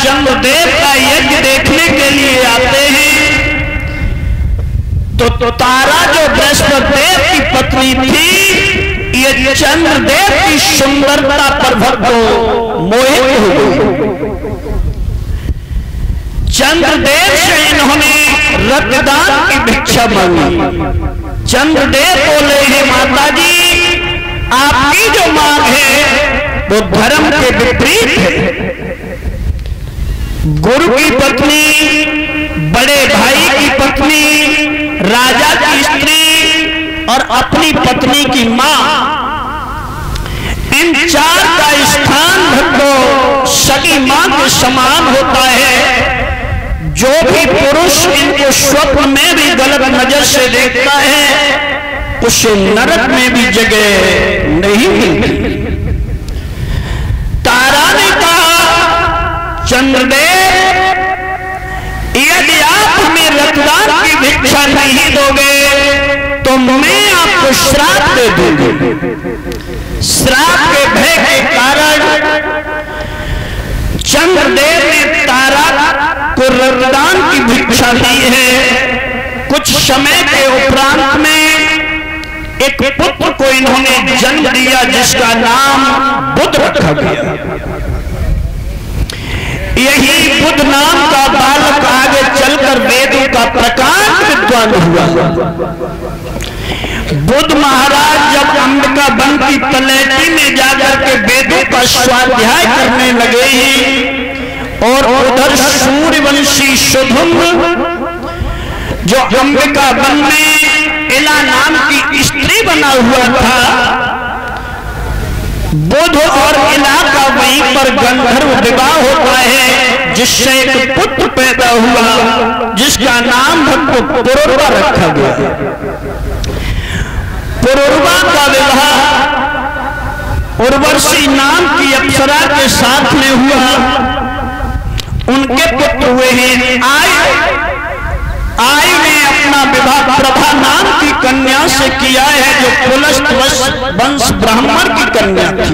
चंद्रदेव का यज्ञ देखने के लिए आते हैं तो तारा जो बृहस्पति देव की पत्नी थी, ये चंद्रदेव की सुंदरता पर भक्तों मोहित हो गई। चंद्रदेव से इन्होंने रक्तदान की भिक्षा मांगी। चंद्रदेव बोले, हे माता जी, आपकी जो मांग है वो धर्म के विपरीत है। गुरु की पत्नी, बड़े भाई की पत्नी, राजा की स्त्री और अपनी पत्नी की मां, इन चार का स्थान भक्तों सगी मां के समान होता है। जो भी पुरुष इनको स्वप्न में भी गलत नजर से देखता है, उसे नरक में भी जगह नहीं मिलती। तारा ने कहा, चंद्रदेव, यदि आप हमें रक्तदान की भिक्षा नहीं दोगे तो मैं आपको श्राप दे दूंगी। श्राप के भय के कारण चंद्रदेव ने तारा को रक्तदान की भिक्षा दी है। कुछ समय के उपरांत में एक पुत्र को इन्होंने जन्म दिया जिसका नाम बुध रखा गया। यही बुध नाम का बालक आगे चलकर वेदों का प्रकांड विद्वान हुआ। बुध महाराज जब अंबिका वन की तलहटी में जाकर के वेदों का स्वाध्याय करने लगे ही, और उधर सूर्यवंशी सुधुम्न जो अंबिका वन में इला नाम की स्त्री बना हुआ था, बुध और इला का वहीं पर गंधर्व विवाह होता है, जिससे एक पुत्र पैदा हुआ जिसका नाम भक्तों पुरुरवा रखा गया। पुरुरवा का विवाह उर्वशी नाम की अप्सरा के साथ में हुआ। उनके पुत्र हुए हैं आयु ने अपना विवाह प्रभा नाम की कन्या से किया है, जो पुलस्त वंश ब्राह्मण की कन्या थी।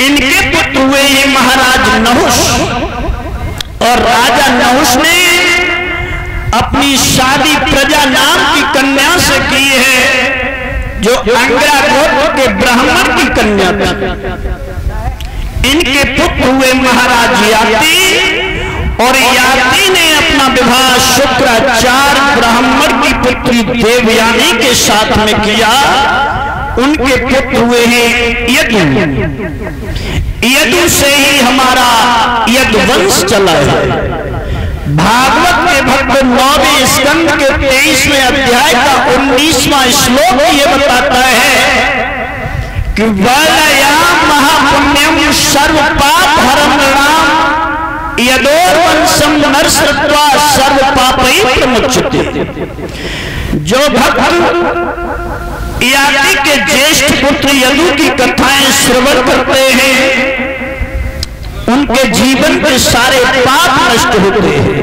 इनके पुत्र हुए हैं महाराज नहुष, और राजा नहुष ने अपनी शादी प्रजा नाम की कन्या से की है, जो अंगरा गोत्र के ब्राह्मण की कन्या थी। इनके पुत्र हुए महाराज याति, और याति ने अपना विवाह शुक्राचार्य ब्राह्मण की पुत्री देवयानी के साथ में किया। उनके पुत्र हुए हैं यदु। यदु से ही हमारा यदुवंश चला है। भागवत के भक्त 9वें स्कंद के 23वें अध्याय का 19वां श्लोक ये बताता है कि वलया महापुण्यम सर्व पाप हरम राम यदोर्वंशम नरसत्वा सर्व पापै प्रमुच्यते। जो भक्त याति के ज्येष्ठ पुत्र यदु की कथाएं श्रवण करते हैं, उनके जीवन के सारे पाप नष्ट होते हैं।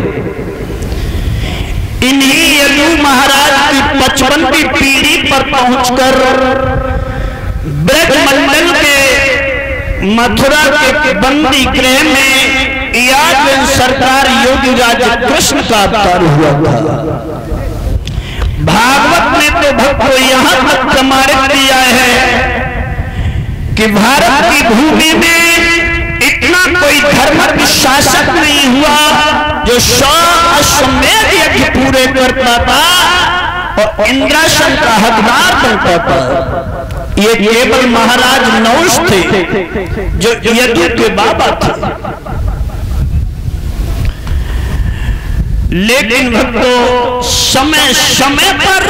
इन्हीं यदु महाराज की 55वीं पीढ़ी पर पहुंचकर ब्रजमंडल के मथुरा के बंदी गृह में यादव सरकार योगी राजा कृष्ण का अवतार हुआ था। भागवत ने तो भक्तों यहां तक प्रमाणित किया है कि भारत की भूमि में इतना कोई धर्म शासक नहीं हुआ जो 100 अश्वमेध यज्ञ पूरे करता था और इंद्रासन का हकदार बनता था। ये केवल महाराज नहुष थे जो यदु के बाबा थे। लेकिन भक्तों समय समय पर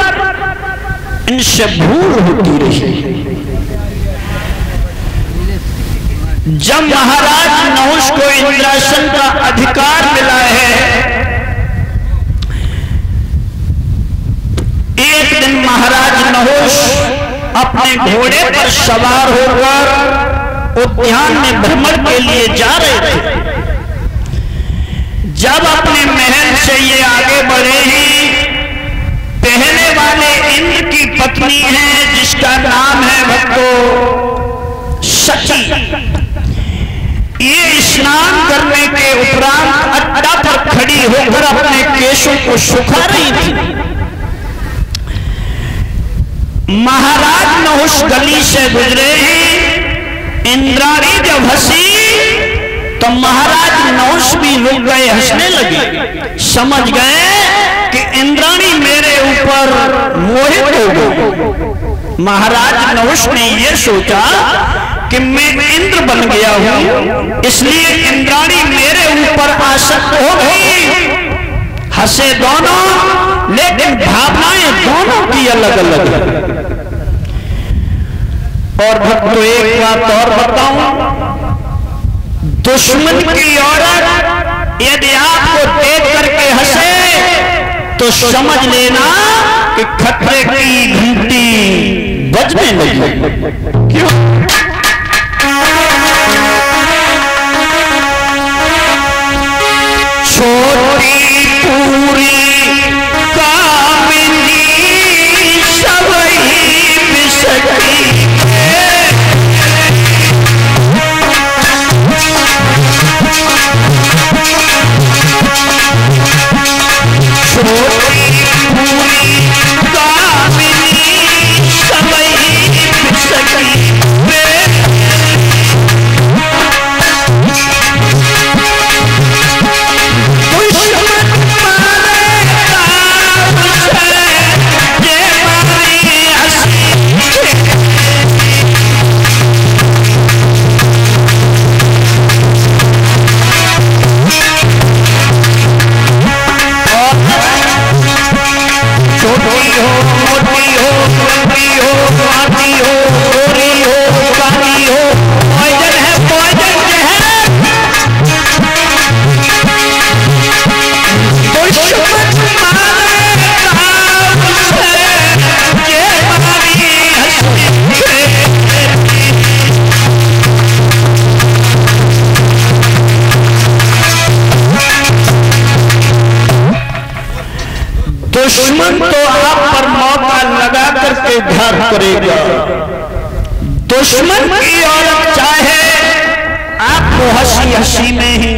इनसे भूल होती रही। जब महाराज नहुष को इंद्रासन का अधिकार मिला है, एक दिन महाराज नहुष अपने घोड़े पर सवार होकर उद्यान में भ्रमण के लिए जा रहे थे। जब अपने महल से ये आगे बढ़े ही, पहले वाले इंद्र की पत्नी है जिसका नाम है भक्तों सची, ये स्नान करने के उपरांत अड्डा पर खड़ी होकर अपने केशों को सुखा रही थी। महाराज नहुष गली से गुजरे हैं। इंद्राणी जब हंसी तो महाराज नहुष भी रुक गए, हंसने लगे। समझ गए कि इंद्राणी मेरे ऊपर मोहित हो गई। महाराज नहुष ने यह सोचा कि मैं इंद्र बन गया हूं, इसलिए इंद्राणी मेरे ऊपर आसक्त हो गई। हंसे दोनों, लेकिन भावनाएं दोनों की अलग अलग है। और भक्तों एक बात और बताऊं, दुश्मन की औरत यदि आपको देख करके हंसे तो समझ लेना कि खतरे की घंटी बजने लगी। क्यों? छोटी पूरी कामिनी सबही बिसकी, छोटी पूरी कामिनी सबही बिसकी। दुश्मन तो आप पर मौका लगा करके घात करेगा। दुश्मन की औरत चाहे आपको हंसी हंसी में ही